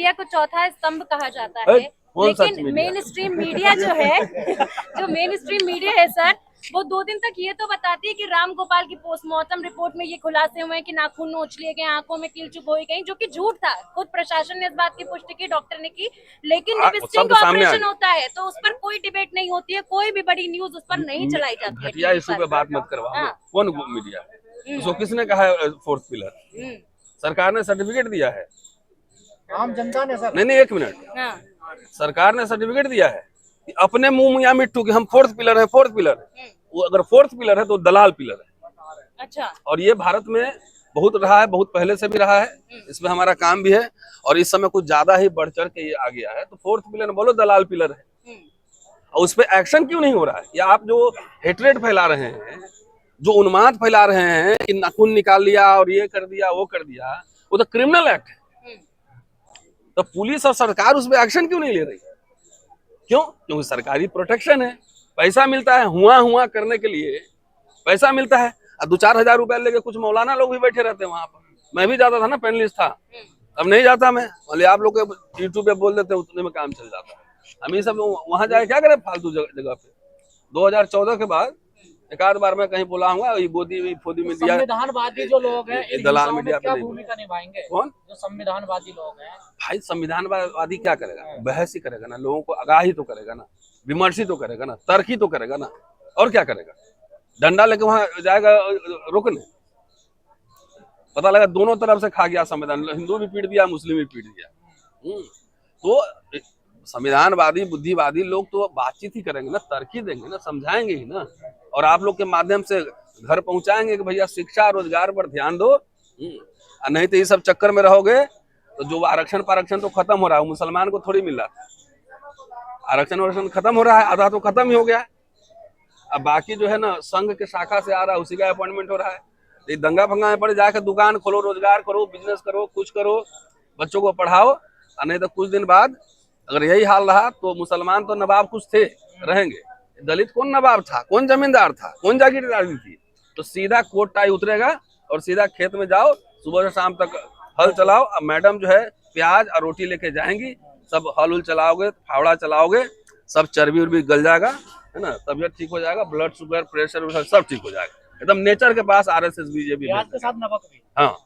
Media को चौथा स्तंभ कहा जाता है, लेकिन मेन स्ट्रीम मीडिया जो है जो मेन स्ट्रीम मीडिया है सर, वो 2 दिन तक ये तो बताती है कि राम गोपाल की पोस्टमार्टम रिपोर्ट में ये खुलासे हुए हैं कि नाखून नोच लिए गए, आंखों में कील चुभ हुई गई, जो कि झूठ था। खुद प्रशासन ने इस बात की पुष्टि की, डॉक्टर ने की, लेकिन जब स्टिंग ऑपरेशन होता है तो उस पर कोई डिबेट नहीं होती है, कोई भी बड़ी न्यूज उस पर नहीं चलाई जाती है। घटिया इशू पे बात मत करवाओ। कौन मीडिया? उसको किसने कहा है फोर्थ पिलर? सरकार ने सर्टिफिकेट दिया है, आम जनता ने सर। नहीं 1 मिनट, सरकार ने सर्टिफिकेट दिया है कि अपने मुंह मियां मिट्टू कि हम फोर्थ पिलर है, फोर्थ पिलर। वो अगर फोर्थ पिलर है तो दलाल पिलर है। अच्छा। और ये भारत में बहुत रहा है, बहुत पहले से भी रहा है, इसमें हमारा काम भी है, और इस समय कुछ ज्यादा ही बढ़ चढ़ के ये आ गया है। तो फोर्थ पिलर बोलो दलाल पिलर है, और उस पर एक्शन क्यों नहीं हो रहा है? या आप जो हेटरेट फैला रहे हैं, जो उन्माद फैला रहे हैं कि नाखून निकाल लिया और ये कर दिया वो कर दिया, वो तो क्रिमिनल एक्ट है। तो पुलिस और सरकार उस पर एक्शन क्यों नहीं ले रही? क्यों? क्योंकि सरकारी प्रोटेक्शन है, पैसा मिलता है, हुआ करने के लिए पैसा मिलता है। 2-4 हजार रुपया लेके कुछ मौलाना लोग भी बैठे रहते हैं वहां पर। मैं भी जाता था ना, पैनलिस्ट था, अब नहीं जाता मैं, बोले आप लोग यूट्यूब पे बोल देते, उतने में काम चल जाता है। हम ये सब वहां जाए क्या करें फालतू जगह पे। 2014 के बाद एक आध बार मैं कहीं बोला हूँ, ये गोदी फोदी मीडिया, संविधानवादी जो लोग हैं इन दलाल मीडिया क्या भूमिका निभाएंगे? कौन? जो संविधानवादी लोग हैं। भाई संविधानवादी क्या करेगा? बहस ही करेगा ना, लोगों को आगाही तो करेगा ना, विमर्शी तो करेगा ना, तर्क ही तो करेगा ना, और क्या करेगा? डंडा लेके वहां जाएगा रोकने? पता लगा दोनों तरफ से खा गया संविधान, हिंदू भी पीट दिया, मुस्लिम भी पीट दिया। तो संविधानवादी बुद्धिवादी लोग तो बातचीत ही करेंगे ना, तर्क ही देंगे ना, समझाएंगे ही ना, और आप लोग के माध्यम से घर पहुंचाएंगे कि भैया शिक्षा रोजगार पर ध्यान दो। नहीं तो ये सब चक्कर में रहोगे तो जो आरक्षण पारक्षण तो खत्म हो रहा है, मुसलमान को थोड़ी मिल रहा है। आरक्षण खत्म हो रहा है, आधा तो खत्म ही हो गया। अब बाकी जो है ना, संघ के शाखा से आ रहा है, उसी का अपॉइंटमेंट हो रहा है। ये दंगा फंगा में पड़े, जाकर दुकान खोलो, रोजगार करो, बिजनेस करो, कुछ करो, बच्चों को पढ़ाओ। नहीं तो कुछ दिन बाद अगर यही हाल रहा तो मुसलमान तो नवाब कुछ थे, रहेंगे, दलित कौन नवाब था, कौन जमींदार था, कौन जागीरदारी थी? तो सीधा कोट टाई उतरेगा और सीधा खेत में जाओ, सुबह से शाम तक हल चलाओ। अब मैडम जो है प्याज और रोटी लेके जाएंगी, सब हल उल चलाओगे, फावड़ा चलाओगे, सब चर्बी उर्बी गल जाएगा, है ना, तबियत ठीक हो जाएगा, ब्लड शुगर प्रेशर सब ठीक हो जाएगा। एकदम नेचर के पास आरएसएस बीजेपी के साथ नमक भी। हाँ,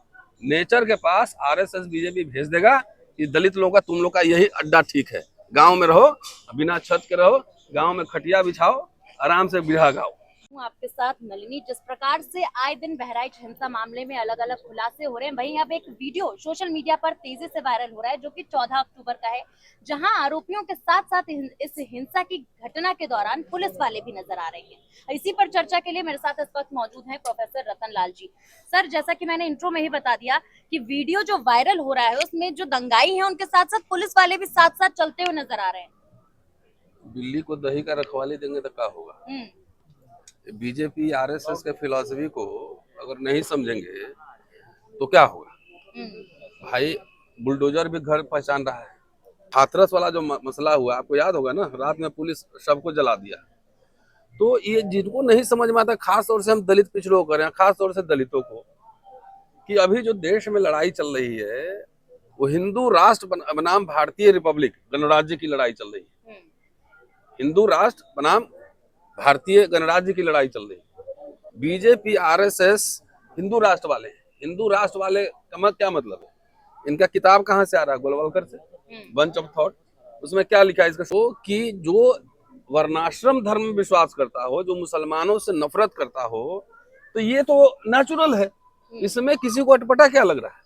नेचर के पास आरएसएस बीजेपी भेज देगा कि दलित लोगों का, तुम लोग का यही अड्डा ठीक है, गांव में रहो, बिना छत के रहो, गांव में खटिया बिछाओ, आराम से बिरहा गाओ। आपके साथ नलिनी, जिस प्रकार से आए दिन बहराइच हिंसा मामले में अलग अलग खुलासे हो रहे हैं, वहीं अब एक वीडियो सोशल मीडिया पर तेजी से वायरल हो रहा है, जो कि 14 अक्टूबर का है, जहां आरोपियों के साथ साथ इस हिंसा की घटना के दौरान पुलिस वाले भी नजर आ रहे हैं। इसी पर चर्चा के लिए मेरे साथ इस वक्त मौजूद हैं प्रोफेसर रतन लाल जी। सर, जैसा कि मैंने इंट्रो में ही बता दिया कि वीडियो जो वायरल हो रहा है उसमें जो दंगाई है, उनके साथ साथ पुलिस वाले भी साथ साथ चलते हुए नजर आ रहे हैं। बिल्ली को दही का रखवाली देंगे तो क्या होगा? बीजेपी आरएसएस के फिलॉसफी को अगर नहीं समझेंगे तो क्या होगा? भाई बुलडोजर भी घर पहचान रहा है। हाथरस वाला जो मसला हुआ, आपको याद होगा ना, रात में पुलिस सबको जला दिया। तो ये जिनको नहीं समझ में आता, खास तौर से हम दलित पिछड़ों को करें, खास तौर से दलितों को, कि अभी जो देश में लड़ाई चल रही है वो हिंदू राष्ट्र बनाम भारतीय रिपब्लिक गणराज्य की लड़ाई चल रही है। हिंदू राष्ट्र बनाम भारतीय गणराज्य की लड़ाई चल रही है। बीजेपी आरएसएस हिंदू राष्ट्र वाले हैं। हिंदू राष्ट्र वाले का क्या मतलब है? इनका किताब कहाँ से आ रहा है? गोलवलकर से, बंच ऑफ थॉट। उसमें क्या लिखा है इसका? तो कि जो वर्णाश्रम धर्म में विश्वास करता हो, जो मुसलमानों से नफरत करता हो, तो ये तो नेचुरल है, इसमें किसी को अटपटा क्या लग रहा है?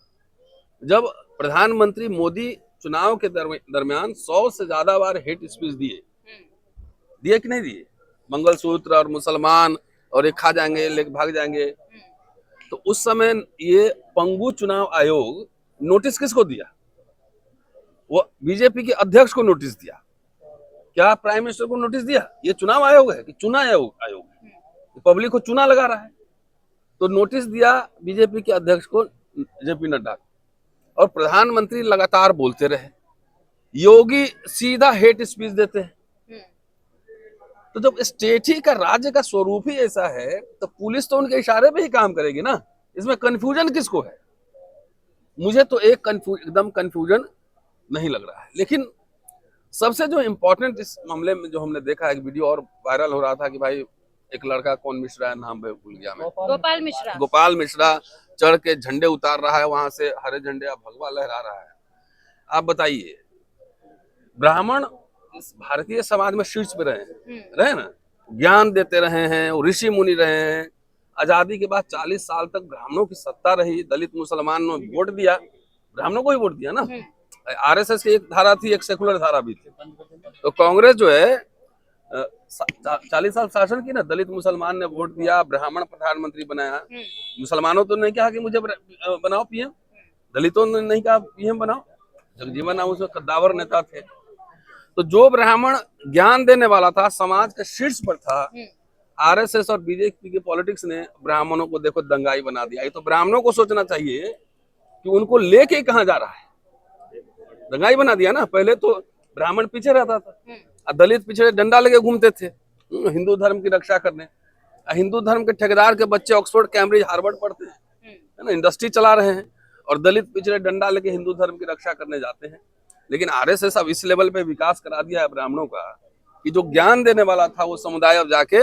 जब प्रधानमंत्री मोदी चुनाव के दरमियान 100 से ज्यादा बार हेट स्पीच दिए कि नहीं दिए? मंगलसूत्र और मुसलमान और एक खा जाएंगे, लेके भाग जाएंगे। तो उस समय ये पंगु चुनाव आयोग नोटिस किसको दिया? वो बीजेपी के अध्यक्ष को नोटिस दिया। क्या प्राइम मिनिस्टर को नोटिस दिया? ये चुनाव आयोग है कि चुनाव आयोग है? पब्लिक को चुना लगा रहा है। तो नोटिस दिया बीजेपी के अध्यक्ष को, जेपी नड्डा, और प्रधानमंत्री लगातार बोलते रहे। योगी सीधा हेट स्पीच देते हैं। तो जब स्टेट ही का, राज्य का स्वरूप ही ऐसा है, तो पुलिस तो उनके इशारे पे ही काम करेगी ना। इसमें कंफ्यूजन किसको है? मुझे तो एकदम कंफ्यूजन नहीं लग रहा है। लेकिन सबसे जो इम्पोर्टेंट इस मामले में जो हमने देखा, एक वीडियो और वायरल हो रहा था कि भाई एक लड़का, कौन मिश्रा है, नाम भूल गया मैं, गोपाल मिश्रा चढ़ के झंडे उतार रहा है, वहां से हरे झंडे या भगवा लहरा रहा है। आप बताइए, ब्राह्मण इस भारतीय समाज में शीर्ष पे रहे ना, ज्ञान देते रहे हैं, ऋषि मुनि रहे हैं। आजादी के बाद 40 साल तक ब्राह्मणों की सत्ता रही, दलित मुसलमानों ने वोट दिया, ब्राह्मणों को ही वोट दिया ना। आरएसएस की एक धारा थी, एक सेकुलर धारा भी थी। तो कांग्रेस जो है 40 साल शासन की ना, दलित मुसलमान ने वोट दिया, ब्राह्मण प्रधानमंत्री बनाया। मुसलमानों तो नहीं कहा कि मुझे बनाओ पीएम, दलितों ने नहीं कहा पीएम बनाओ। जगजीवन राम उसमें कद्दावर नेता थे। तो जो ब्राह्मण ज्ञान देने वाला था, समाज के शीर्ष पर था, आरएसएस और बीजेपी की पॉलिटिक्स ने ब्राह्मणों को देखो दंगाई बना दिया। ये तो ब्राह्मणों को सोचना चाहिए कि उनको लेके कहां जा रहा है। दंगाई बना दिया ना। पहले तो ब्राह्मण पीछे रहता था, दलित पीछे डंडा लेके घूमते थे हिंदू धर्म की रक्षा करने। हिंदू धर्म के ठेकेदार के बच्चे ऑक्सफोर्ड, कैम्ब्रिज, हार्वर्ड पढ़ते हैं, है ना, इंडस्ट्री चला रहे हैं, और दलित पिछड़े डंडा लेके हिंदू धर्म की रक्षा करने जाते हैं। लेकिन आरएसएस अब इस लेवल पे विकास करा दिया है ब्राह्मणों का कि जो ज्ञान देने वाला था वो समुदाय अब जाके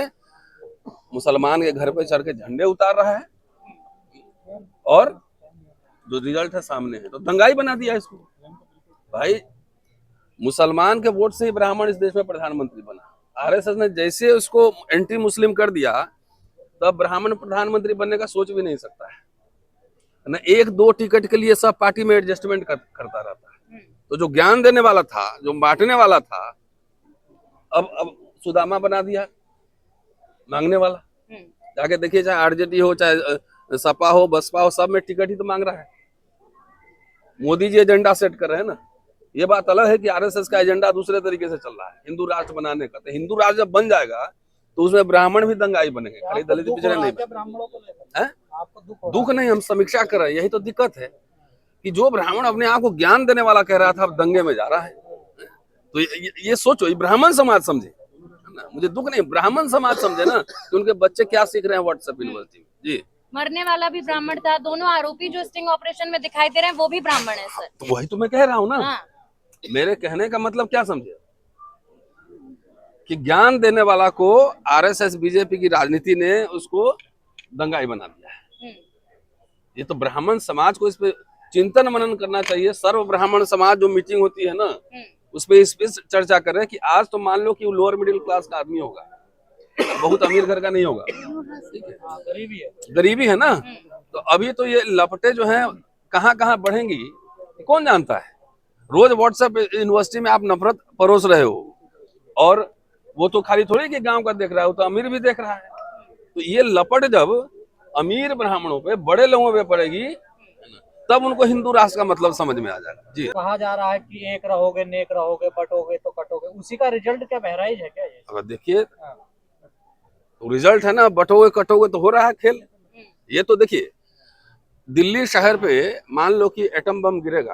मुसलमान के घर पे चढ़ के झंडे उतार रहा है, और जो रिजल्ट है सामने है। तो दंगाई बना दिया इसको। भाई मुसलमान के वोट से ही ब्राह्मण इस देश में प्रधानमंत्री बना। आरएसएस ने जैसे उसको एंटी मुस्लिम कर दिया, तब ब्राह्मण प्रधानमंत्री बनने का सोच भी नहीं सकता है ना। 1-2 टिकट के लिए सब पार्टी में एडजस्टमेंट करता रहता है। तो जो ज्ञान देने वाला था, जो बांटने वाला था, अब सुदामा बना दिया मांगने वाला। जाके देखिए, चाहे आरजेडी हो, चाहे सपा हो, बसपा हो, सब में टिकट ही तो मांग रहा है। मोदी जी एजेंडा सेट कर रहे हैं ना। ये बात अलग है कि आरएसएस का एजेंडा दूसरे तरीके से चल रहा है, हिंदू राष्ट्र बनाने का। तो हिंदू राष्ट्र जब बन जाएगा तो उसमें ब्राह्मण भी दंगाई बनेंगे, खाली दलित पिछड़े नहीं बनेंगे। दुख नहीं, हम समीक्षा कर रहे हैं। यही तो दिक्कत है कि जो ब्राह्मण अपने आप को ज्ञान देने वाला कह रहा था, अब दंगे में जा रहा है। तो ये सोचो, ये ब्राह्मण समाज समझे ना। मुझे दुख नहीं, ब्राह्मण समाज समझे ना कि उनके बच्चे क्या सीख रहे हैं व्हाट्सएप यूनिवर्सिटी में। जी, मरने वाला भी ब्राह्मण था। दोनों आरोपी जो स्टिंग ऑपरेशन में दिखाई दे रहे हैं वो भी ब्राह्मण है सर। तो वही तो मैं कह रहा हूँ ना। हाँ। मेरे कहने का मतलब क्या समझे कि ज्ञान देने वाला को आरएसएस बीजेपी की राजनीति ने उसको दंगाई बना दिया है। ये तो ब्राह्मण समाज को इस पे चिंतन मनन करना चाहिए। सर्व ब्राह्मण समाज जो मीटिंग होती है ना, उस पे इस पे चर्चा कर रहे हैं कि आज तो मान लो कि वो लोअर मिडिल क्लास का आदमी होगा, बहुत अमीर घर का नहीं होगा, ठीक है, गरीबी है ना। तो अभी तो ये लपटे जो हैं कहाँ कहाँ बढ़ेंगी कौन जानता है। रोज व्हाट्सएप यूनिवर्सिटी में आप नफरत परोस रहे हो, और वो तो खाली थोड़ी कि गांव का देख रहा है, वो तो अमीर भी देख रहा है। तो ये लपट जब अमीर ब्राह्मणों पे, बड़े लोगों पे पड़ेगी, तब उनको हिंदू राष्ट्र का मतलब समझ में आ जाएगा। जी, कहा जा रहा है कि एक रहोगे, नेक रहोगे, बटोगे तो कटोगे, उसी का रिजल्ट क्या बहराइच है क्या ये? अगर देखिए तो रिजल्ट है ना, बटोगे कटोगे तो हो रहा है खेल। ये तो देखिए, दिल्ली शहर पे मान लो कि एटम बम गिरेगा,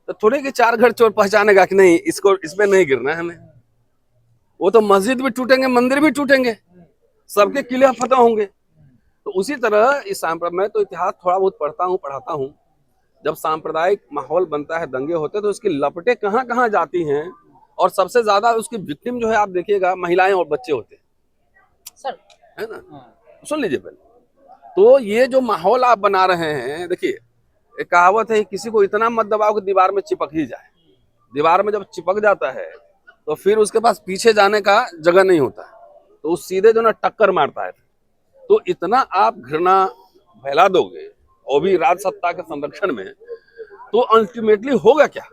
तो थोड़े कि 4 घर चोर पहचानेगा कि नहीं इसको, इसमें नहीं गिरना है हमें। वो तो मस्जिद भी टूटेंगे, मंदिर भी टूटेंगे, सबके किले फतह होंगे। तो उसी तरह इस मैं तो इतिहास थोड़ा बहुत पढ़ाता हूँ। जब सांप्रदायिक माहौल बनता है, दंगे होते, तो उसकी लपटें कहाँ कहाँ जाती हैं, और सबसे ज्यादा उसकी विक्टिम जो है आप देखिएगा महिलाएं और बच्चे होते हैं सर, है ना। सुन लीजिए पहले तो, ये जो माहौल आप बना रहे हैं, देखिए एक कहावत है, किसी को इतना मत दबाओ कि दीवार में चिपक ही जाए। दीवार में जब चिपक जाता है तो फिर उसके पास पीछे जाने का जगह नहीं होता, तो उस सीधे जो ना टक्कर मारता है। तो इतना आप घृणा फैला दोगे, और भी राज सत्ता के संरक्षण में, तो अल्टीमेटली होगा क्या?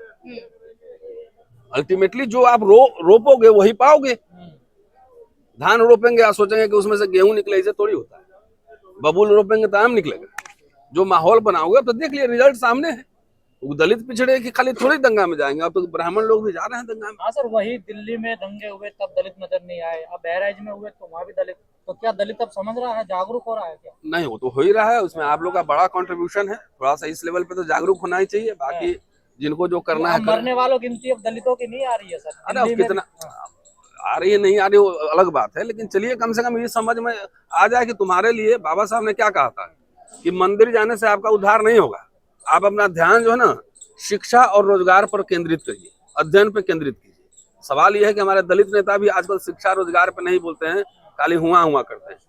अल्टीमेटली जो आप रोपोगे वही पाओगे। धान रोपेंगे, आप सोचेंगे कि उसमें से गेहूं निकले, इसे थोड़ी होता है। बबूल रोपेंगे तो आम निकलेगा। जो माहौल बनाओगे, तो देख लिए रिजल्ट सामने है। वो दलित पिछड़े की खाली थोड़ी दंगा में जाएंगे, अब तो ब्राह्मण लोग भी जा रहे हैं दंगा में। हाँ सर, वही दिल्ली में दंगे हुए तब दलित नजर नहीं आए, अब बहराइच में हुए तो वहाँ भी दलित। तो क्या दलित अब समझ रहा है, जागरूक हो रहा है क्या? नहीं, वो तो हो ही रहा है, उसमें आप लोग का बड़ा कंट्रीब्यूशन है। थोड़ा सा इस लेवल पे तो जागरूक होना ही चाहिए। बाकी जिनको जो करना है, मरने वालों की गिनती अब दलितों की नहीं आ रही है सर। अरे अब कितना आ रही है नहीं आ रही वो अलग बात है, लेकिन चलिए कम से कम ये समझ में आ जाए कि तुम्हारे लिए बाबा साहब ने क्या कहा था कि मंदिर जाने से आपका उद्धार नहीं होगा। आप अपना ध्यान जो है ना शिक्षा और रोजगार पर केंद्रित करिए, अध्ययन पे केंद्रित कीजिए। सवाल यह है कि हमारे दलित नेता भी आजकल शिक्षा रोजगार पे नहीं बोलते हैं, खाली हुआ करते हैं।